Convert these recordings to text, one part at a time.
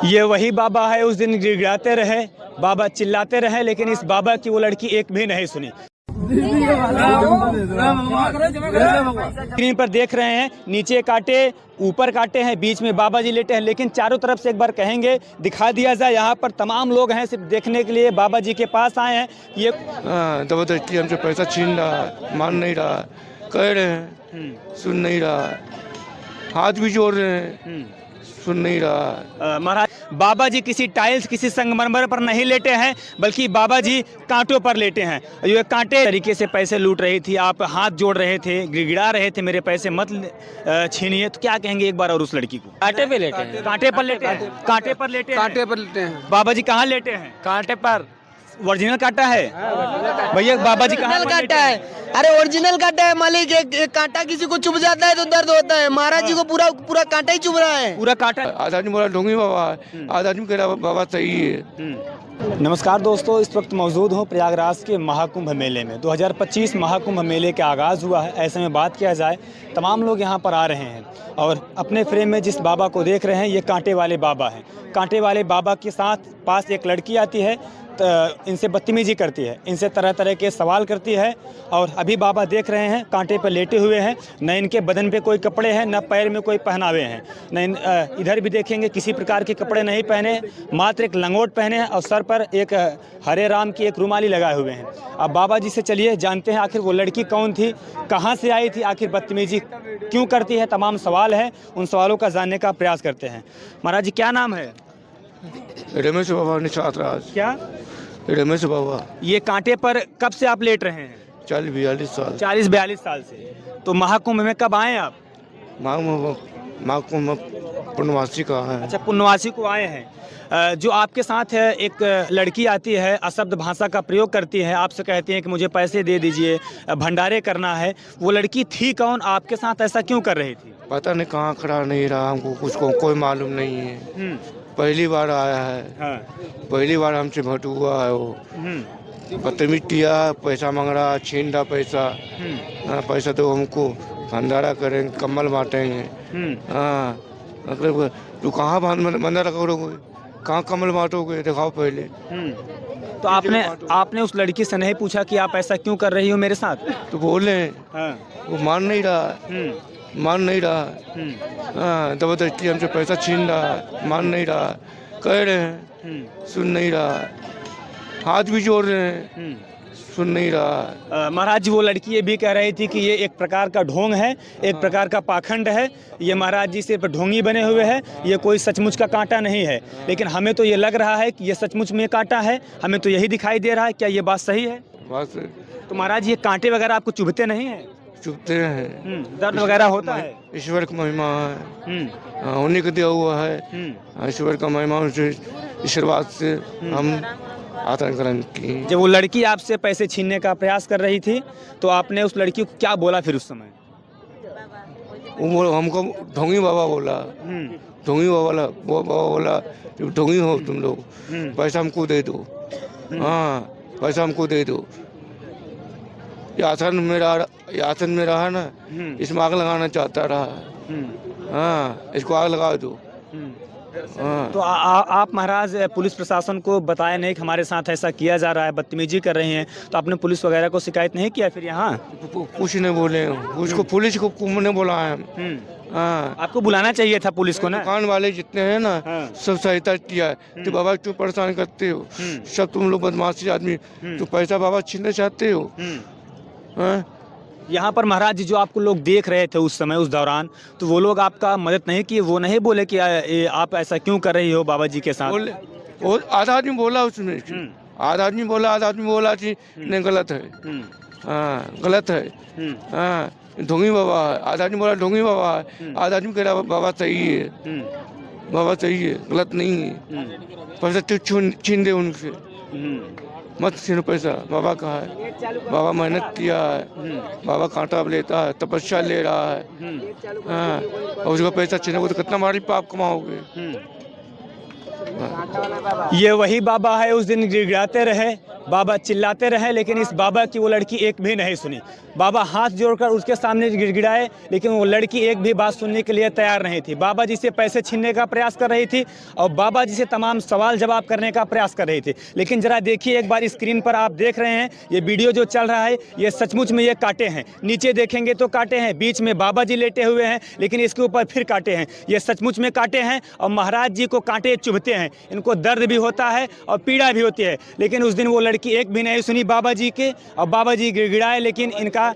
ये वही बाबा है, उस दिन गिड़गिड़ाते रहे, बाबा चिल्लाते रहे, लेकिन इस बाबा की वो लड़की एक भी नहीं सुनी। स्क्रीन पर देख रहे हैं, नीचे कांटे, ऊपर कांटे हैं, बीच में बाबा जी लेटे हैं, लेकिन चारों तरफ से एक बार कहेंगे दिखा दिया जाए। यहाँ पर तमाम लोग हैं सिर्फ देखने के लिए, बाबा जी के पास आए हैं। ये जबरदस्ती हमसे पैसा छीन रहा है, मान नहीं रहा, कह रहे हैं सुन नहीं रहा, हाथ भी जोड़ रहे हैं, सुन नहीं रहा। महाराज, बाबा जी किसी टाइल्स, किसी संगमरमर पर नहीं लेटे हैं, बल्कि बाबा जी कांटों पर लेटे हैं। ये कांटे तरीके से पैसे लूट रही थी, आप हाथ जोड़ रहे थे, गिड़गिड़ा रहे थे, मेरे पैसे मत छीनिए, तो क्या कहेंगे एक बार और उस लड़की को? कांटे पे लेटे हैं, कांटे पर लेटे हैं, कांटे पर लेटे हैं, कांटे पर लेटे हैं। बाबा जी कहाँ लेटे हैं? कांटे पर ओरिजिनल कांटा है भैया, बाबा जी कहाँ ओरिजिनल कांटा है? अरे ओरिजिनल कांटा है मालिक। एक कांटा किसी को चुभ जाता है तो दर्द होता है, महाराज जी को पूरा कांटा ही चुभ रहा है। पूरा कांटा। आधा आदमी बोला ढोंगी बाबा है, आधा आदमी कह रहा बाबा सही है। नमस्कार दोस्तों, इस वक्त मौजूद हूँ प्रयागराज के महाकुंभ मेले में। 2025 महाकुंभ मेले का आगाज़ हुआ है। ऐसे में बात किया जाए, तमाम लोग यहाँ पर आ रहे हैं और अपने फ्रेम में जिस बाबा को देख रहे हैं, ये कांटे वाले बाबा हैं। कांटे वाले बाबा के साथ पास एक लड़की आती है, इनसे बदतमीजी करती है, इनसे तरह तरह के सवाल करती है। और अभी बाबा देख रहे हैं कांटे पर लेटे हुए हैं, न इनके बदन पे कोई कपड़े हैं, न पैर में कोई पहनावे हैं, न इधर भी देखेंगे किसी प्रकार के कपड़े नहीं पहने, मात्र एक लंगोट पहने हैं और सर पर एक हरे राम की एक रुमाली लगाए हुए हैं। अब बाबा जी से चलिए जानते हैं आखिर वो लड़की कौन थी, कहाँ से आई थी, आखिर बदतमीजी क्यों करती है। तमाम सवाल हैं, उन सवालों का जानने का प्रयास करते हैं। महाराज जी क्या नाम है? रमेश बाबा निशात राज। क्या? रमेश बाबा। ये कांटे पर कब से आप लेट रहे हैं? 40-42 साल। 40-42 साल से। तो महाकुंभ में कब आए आप? महाकुंभ पूर्णवासी का है। अच्छा, पूर्णवासी को आए हैं। जो आपके साथ है, एक लड़की आती है, अशब्द भाषा का प्रयोग करती है, आपसे कहती है कि मुझे पैसे दे दीजिए, भंडारे करना है। वो लड़की थी कौन, आपके साथ ऐसा क्यों कर रही थी? पता नहीं कहाँ खड़ा नहीं रहा, हमको कुछ को कोई मालूम नहीं है। पहली बार आया है। हाँ। पहली बार हमसे भट हुआ है। वो बदतमीज किया, पैसा मांग रहा, छीन रहा पैसा। पैसा तो हमको भंडारा करेंगे, कम्बल बांटेंगे। हाँ, मतलब तू कहाँ भंडारा करोगे, कहाँ कम्बल बांटोगे, दिखाओ पहले। तो आपने उस लड़की से नहीं पूछा कि आप ऐसा क्यों कर रही हो मेरे साथ? तो बोले। हाँ। वो मान नहीं रहा, मान नहीं रहा। हाँ, जबरदस्ती हमसे पैसा छीन रहा, मान नहीं रहा, कह रहे हैं सुन नहीं रहा, हाथ भी जोड़ रहे हैं, सुन नहीं रहा। महाराज जी, वो लड़की ये भी कह रही थी कि ये एक प्रकार का ढोंग है, एक प्रकार का पाखंड है। ये महाराज जी सिर्फ ढोंगी बने हुए हैं, ये कोई सचमुच का कांटा नहीं है। लेकिन हमें तो ये लग रहा है कि ये सचमुच में कांटा है, हमें तो यही दिखाई दे रहा है। क्या ये बात सही है? बस। तो महाराज, ये कांटे वगैरह आपको चुभते नहीं है? चुभते हैं। दर्द वगैरह होता है? ईश्वर का महिमा है, उन्हीं को दिया हुआ है। ईश्वर का महिमा, उनसे आशीर्वाद से हम आतंकरण की। जब वो लड़की आपसे पैसे छीनने का प्रयास कर रही थी, तो आपने उस लड़की को क्या बोला फिर उस समय? वो हमको ढोंगी बाबा बोला। ढोंगी बाबा बोला ढोंगी हो तुम लोग, पैसा हमको दे दो। हाँ, पैसा हमको दे दो। ये आसन में रहा ना, इसमें आग लगाना चाहता रहा। हाँ, इसको आग लगा दो। हाँ। तो आप महाराज पुलिस प्रशासन को बताया नहीं कि हमारे साथ ऐसा किया जा रहा है, बदतमीजी कर रहे हैं, तो आपने पुलिस वगैरह को शिकायत नहीं किया फिर यहाँ? कुछ नहीं बोले, उसको पुलिस को नहीं बुलाया। हाँ, आपको बुलाना चाहिए था पुलिस को ना। दुकान वाले जितने हैं ना, सब सहायता किया है। तो बाबा क्यों परेशान करते हो, सब तुम लोग बदमाशी आदमी, तो पैसा बाबा छीनना चाहते हो। यहाँ पर महाराज जी जो आपको लोग देख रहे थे उस समय, उस दौरान, तो वो लोग आपका मदद नहीं किए? वो नहीं बोले कि आप ऐसा क्यों कर रही हो बाबा जी के साथ? बोले, आधा आदमी बोला उसमें, आधा आदमी बोला कि नहीं गलत है। हाँ, गलत है। हाँ, ढोंगी बाबा है। आधा आदमी बोला ढोंगी बाबा है, आधा आदमी कह रहा बाबा सही है, बाबा सही है, गलत नहीं है। पैसा छीन दे उनसे, मत छीनो पैसा। बाबा का है, बाबा मेहनत किया है, बाबा कांटा लेता है, तपस्या ले रहा है। हाँ, और उसका पैसा छीनोगे तो कितना भारी पाप कमाओगे। ये वही बाबा है, उस दिन गिड़गिड़ाते रहे, बाबा चिल्लाते रहे, लेकिन इस बाबा की वो लड़की एक भी नहीं सुनी। बाबा हाथ जोड़कर उसके सामने गिड़गिड़ाए, लेकिन वो लड़की एक भी बात सुनने के लिए तैयार नहीं थी। बाबा जी से पैसे छीनने का प्रयास कर रही थी और बाबा जी से तमाम सवाल जवाब करने का प्रयास कर रही थी। लेकिन जरा देखिए एक बार स्क्रीन पर, आप देख रहे हैं ये वीडियो जो चल रहा है, ये सचमुच में ये कांटे हैं। नीचे देखेंगे तो कांटे हैं, बीच में बाबा जी लेटे हुए हैं, लेकिन इसके ऊपर फिर कांटे हैं। ये सचमुच में कांटे हैं और महाराज जी को कांटे चुभते हैं। इनको दर्द भी होता है और पीड़ा भी होती है। लेकिन उस दिन वो लड़की एक भी नहीं सुनी बाबा जी के, और बाबा जी गिड़गिड़ाए, लेकिन इनका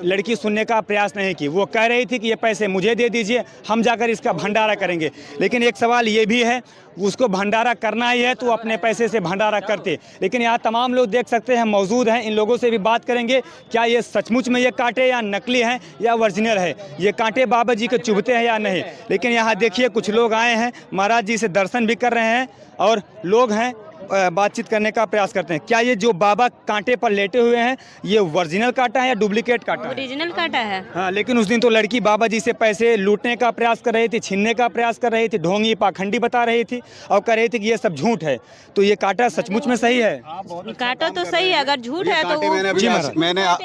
लड़की सुनने का प्रयास नहीं की। वो कह रही थी कि ये पैसे मुझे दे दीजिए, हम जाकर इसका भंडारा करेंगे। लेकिन एक सवाल ये भी है, उसको भंडारा करना ही है तो अपने पैसे से भंडारा करते। लेकिन यहाँ तमाम लोग देख सकते हैं मौजूद हैं, इन लोगों से भी बात करेंगे क्या ये सचमुच में ये कांटे या नकली हैं या ओरिजिनल है, ये कांटे बाबा जी के चुभते हैं या नहीं। लेकिन यहाँ देखिए कुछ लोग आए हैं, महाराज जी से दर्शन भी कर रहे हैं और लोग हैं बातचीत करने का प्रयास करते हैं। क्या ये जो बाबा कांटे पर लेटे हुए हैं ये ओरिजिनल कांटा है या डुप्लीकेट कांटा है? ओरिजिनल कांटा है। हाँ, लेकिन उस दिन तो लड़की बाबा जी से पैसे लूटने का प्रयास कर रही थी, छीनने का प्रयास कर रही थी, ढोंगी पाखंडी बता रही थी और कह रही थी कि ये सब झूठ है। तो ये कांटा सचमुच में सही है? कांटा तो सही है, अगर झूठ है तो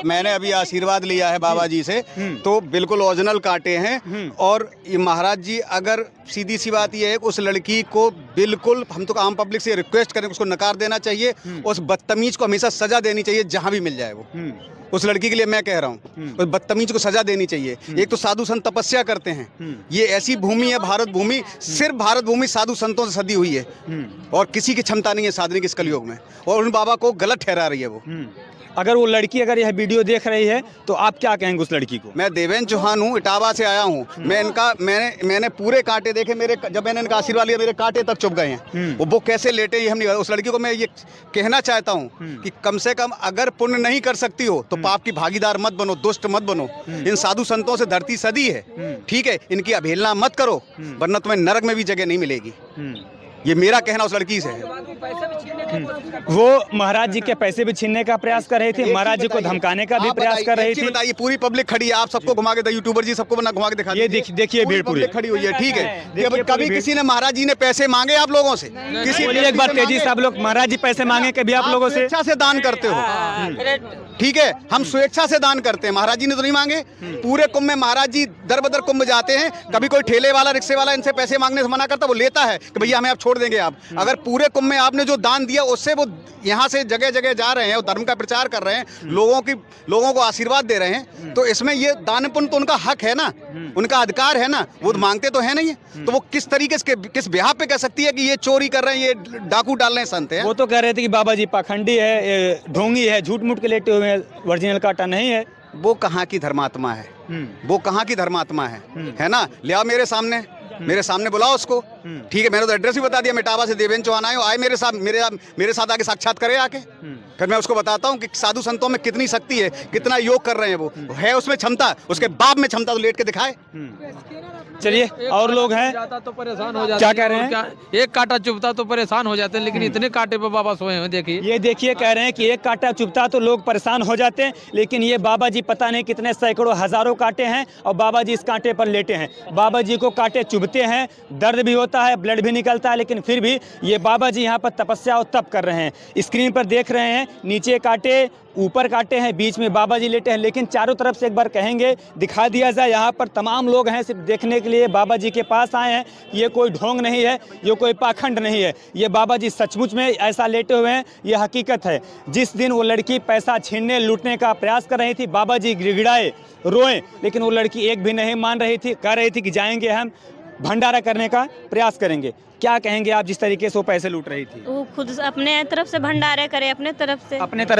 मैंने अभी आशीर्वाद लिया है बाबा जी से, तो बिल्कुल ओरिजिनल कांटे हैं। और ये महाराज जी, अगर सीधी सी बात ये है उस लड़की को बिल्कुल, हम तो आम पब्लिक से रिक्वेस्ट करें, उसको नकार देना चाहिए। उस बदतमीज को हमेशा सजा देनी चाहिए जहां भी मिल जाए वो। उस लड़की के लिए मैं कह रहा हूँ, उस बदतमीज को सजा देनी चाहिए। एक तो साधु संत तपस्या करते हैं, ये ऐसी भूमि है भारत भूमि, सिर्फ भारत भूमि साधु संतों से सदी हुई है और किसी की क्षमता नहीं है साधने की इस कलयुग में, और उन बाबा को गलत ठहरा रही है वो। अगर वो लड़की अगर यह वीडियो देख रही है तो आप क्या कहेंगे उस लड़की को? मैं देवेंद्र चौहान हूँ, इटावा से आया हूँ। मैंने पूरे कांटे देखे, मेरे जब मैंने इनका आशीर्वाद लिया मेरे कांटे तक चुभ गए हैं। वो कैसे लेटे ये हम नहीं। उस लड़की को मैं ये कहना चाहता हूँ कि कम से कम अगर पुण्य नहीं कर सकती हो तो पाप की भागीदार मत बनो, दुष्ट मत बनो। इन साधु संतों से धरती सदी है, ठीक है, इनकी अवहेलना मत करो, वरना तुम्हें नरक में भी जगह नहीं मिलेगी। ये मेरा कहना उस लड़की से है। वो महाराज जी के पैसे भी छीनने का प्रयास कर रही थी, महाराज जी को धमकाने का भी प्रयास कर रही थी। बताइए, पूरी पब्लिक खड़ी है, आप सबको घुमा के, यूट्यूबर जी सबको घुमा के दिखा, ये देखिए भीड़ पूरी खड़ी हुई है, ठीक है। कभी किसी ने महाराज जी ने पैसे मांगे आप लोगों से? किसी एक बार तेजी से, आप लोग महाराज जी पैसे मांगे कभी आप लोगों से? स्वेच्छा से दान करते हो, ठीक है, हम स्वेच्छा से दान करते हैं, महाराज जी ने तो नहीं मांगे। पूरे कुंभ में महाराज जी दर बदर कुंभ जाते हैं, कभी कोई ठेले वाला रिक्शे वाला इनसे पैसे मांगने से मना करता, वो लेता है कि भैया हमें आप छोड़ देंगे आप। अगर पूरे कुंभ में आपने जो दान दिया उससे वो यहाँ से जगह जगह जा रहे हैं और धर्म का प्रचार कर रहे हैं, लोगों को आशीर्वाद दे रहे हैं, तो इसमें ये दान पुण्य तो उनका हक है ना, उनका अधिकार है ना, वो मांगते तो है नहीं। तो वो किस तरीके से, किस बिहाफ पे कह सकती है कि ये चोरी कर रहे हैं, ये डाकू डाल रहे हैं संत है? वो तो कह रहे थे कि बाबा जी पाखंडी है, ढोंगी है, झूठ मूठ के लेटे हुए हैं, ओरिजिनल कांटा नहीं है। वो कहाँ की धर्मात्मा है, वो कहाँ की धर्मात्मा है ना? ले आओ मेरे सामने बुलाओ उसको, ठीक है। मैंने तो एड्रेस भी बता दिया, इटावा से देवेंद्र चौहान आए मेरे साथ आके साक्षात करे आके, फिर मैं उसको बताता हूँ कि साधु संतों में कितनी शक्ति है, कितना योग कर रहे हैं वो है उसमें क्षमता, उसके बाप में क्षमता, तो लेट के दिखाए। चलिए, और लोग हैं तो परेशान हो जाते, क्या कह रहे हैं? एक कांटा चुभता तो परेशान हो जाते हैं, लेकिन इतने कांटे पे बाबा सोए हैं, देखिए। ये देखिए, कह रहे हैं कि एक कांटा चुभता तो लोग परेशान हो जाते हैं, लेकिन ये बाबा जी पता नहीं कितने सैकड़ों हजारों कांटे हैं और बाबा जी इस कांटे पर लेटे हैं। बाबा जी को कांटे चुभते हैं, दर्द भी होता है, ब्लड भी निकलता है, लेकिन फिर भी ये बाबा जी यहाँ पर तपस्या और तप कर रहे हैं। स्क्रीन पर देख रहे हैं, नीचे कांटे, ऊपर कांटे हैं, बीच में बाबा जी लेटे हैं, लेकिन चारों तरफ से एक बार कहेंगे दिखा दिया जाए। यहाँ पर तमाम लोग हैं सिर्फ देखने के लिए, बाबा जी के पास आए हैं। ये कोई ढोंग नहीं है, ये कोई पाखंड नहीं है, ये बाबा जी सचमुच में ऐसा लेटे हुए हैं, ये हकीकत है। जिस दिन वो लड़की पैसा छीनने लूटने का प्रयास कर रही थी, बाबा जी गिड़गिड़ाए, रोए, लेकिन वो लड़की एक भी नहीं मान रही थी, कह रही थी कि जाएंगे हम भंडारा करने का प्रयास करेंगे। क्या कहेंगे आप, जिस तरीके से वो पैसे लूट रही थी? वो खुद अपने तरफ से भंडारे करे, अपने तरफ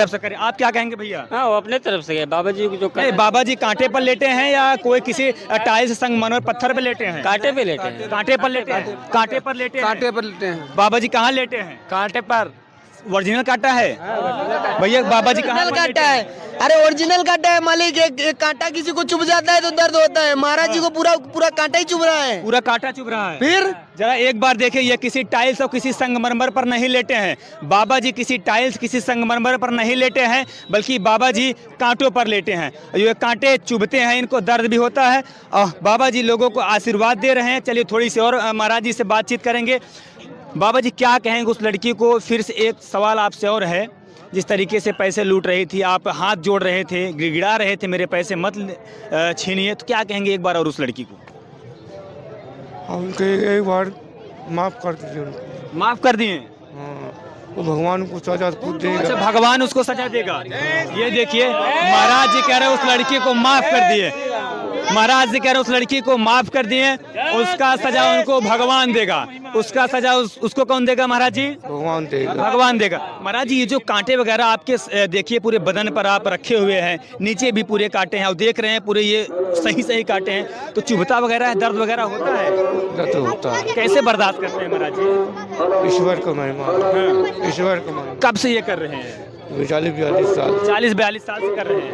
से करे। आप क्या कहेंगे भैया? हाँ, वो अपने तरफ से बाबा जी जो बाबा जी कांटे पर लेटे हैं या कोई किसी टाइल्स संगमरमर पत्थर पे लेटे हैं? कांटे पे लेटे हैं। कांटे पर लेटे हैं, कांटे पर लेटे हैं। बाबा जी कहाँ लेटे हैं? कांटे पर। ओरिजिनल कांटा है भैया? बाबा जी कहाँ कांटा है? अरे ओरिजिनल कांटा है मालिक। एक कांटा किसी को चुभ जाता है तो दर्द होता है, महाराज जी को पूरा कांटा ही चुभ रहा है, पूरा कांटा चुभ रहा है। फिर जरा एक बार देखिए, ये किसी टाइल्स और किसी संगमरमर पर नहीं लेटे हैं। बाबा जी किसी टाइल्स किसी संगमरमर पर नहीं लेटे हैं, बल्कि बाबा जी कांटों पर लेटे हैं। ये कांटे चुभते हैं, इनको दर्द भी होता है और बाबा जी लोगों को आशीर्वाद दे रहे हैं। चलिए थोड़ी सी और महाराज जी से बातचीत करेंगे। बाबा जी क्या कहेंगे उस लड़की को? फिर से एक सवाल आपसे और है जिस तरीके से पैसे लूट रही थी, आप हाथ जोड़ रहे थे, गिड़गिड़ा रहे थे मेरे पैसे मत छीनिए, तो क्या कहेंगे एक बार और उस लड़की को? उनके एक बार माफ़ कर दीजिए उनको। माफ़ कर दिए? हाँ, वो भगवान को सजा खुद देगा। अच्छा, भगवान उसको सजा देगा। ये देखिए महाराज जी कह रहे हैं उस लड़की को माफ़ कर दिए, महाराज जी कह रहे हैं उस लड़की को माफ़ कर दिए, उसका सजा उनको भगवान देगा। उसका सजा उसको कौन देगा महाराज जी? भगवान देगा। भगवान देगा। महाराज जी ये जो कांटे वगैरह आपके देखिए पूरे बदन पर आप रखे हुए हैं, नीचे भी पूरे कांटे हैं और देख रहे हैं पूरे ये सही कांटे हैं, तो चुभता वगैरह है, दर्द वगैरह होता है? दर्द होता है। कैसे बर्दाश्त करते हैं महाराज जी? ईश्वर का महिमा, ईश्वर का महिमा। कब से ये कर रहे हैं? 40-42 साल। 40-42 साल से कर रहे हैं।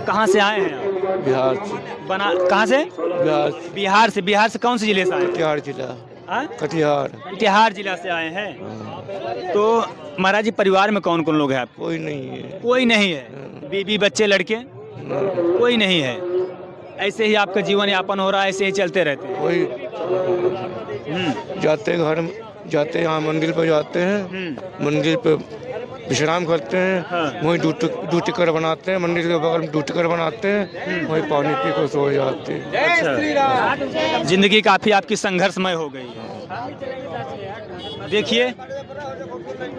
कहाँ से आए हैं आप? बिहार से। कहाँ से? बिहार से। बिहार से। बिहार से कौन से जिले से आए? कटिहार जिला। हाँ? कटिहार जिला से आए हैं। तो महाराज जी परिवार में कौन कौन लोग हैं आपके? कोई नहीं है। कोई नहीं है? बीबी बच्चे लड़के कोई नहीं है? ऐसे ही आपका जीवन यापन हो रहा है, ऐसे ही चलते रहते हैं? कोई जाते घर जाते यहाँ मंदिर पर जाते हैं, मंदिर पे विश्राम करते हैं। हाँ। वहीं दूध टिक्कर बनाते हैं, मंदिर के बगल में दूध टिक्कर बनाते हैं, वहीं पानी पी कर सो जाते हैं। अच्छा, जिंदगी काफी आपकी संघर्षमय हो गई। देखिए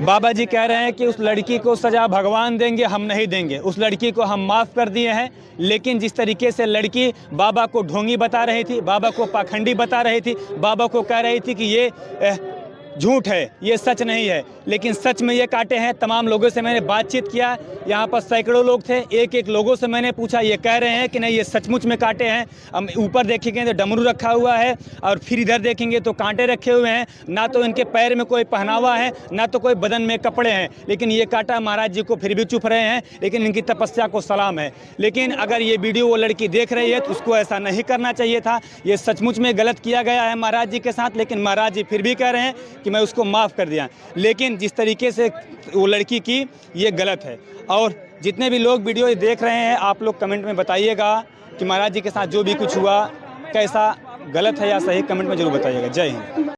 बाबा जी कह रहे हैं कि उस लड़की को सजा भगवान देंगे, हम नहीं देंगे। उस लड़की को हम माफ़ कर दिए हैं, लेकिन जिस तरीके से लड़की बाबा को ढोंगी बता रही थी, बाबा को पाखंडी बता रही थी, बाबा को कह रही थी कि ये झूठ है, ये सच नहीं है, लेकिन सच में ये कांटे हैं। तमाम लोगों से मैंने बातचीत किया, यहाँ पर सैकड़ों लोग थे, एक लोगों से मैंने पूछा, ये कह रहे हैं कि नहीं ये सचमुच में कांटे हैं। हम ऊपर देखेंगे तो डमरू रखा हुआ है और फिर इधर देखेंगे तो कांटे रखे हुए हैं, ना तो इनके पैर में कोई पहनावा है, ना तो कोई बदन में कपड़े हैं, लेकिन ये कांटा महाराज जी को फिर भी चुप रहे हैं, लेकिन इनकी तपस्या को सलाम है। लेकिन अगर ये वीडियो वो लड़की देख रही है तो उसको ऐसा नहीं करना चाहिए था। ये सचमुच में गलत किया गया है महाराज जी के साथ, लेकिन महाराज जी फिर भी कह रहे हैं कि मैं उसको माफ़ कर दिया। लेकिन जिस तरीके से वो लड़की की ये गलत है। और जितने भी लोग वीडियो देख रहे हैं, आप लोग कमेंट में बताइएगा कि महाराज जी के साथ जो भी कुछ हुआ कैसा गलत है या सही, कमेंट में जरूर बताइएगा। जय हिंद।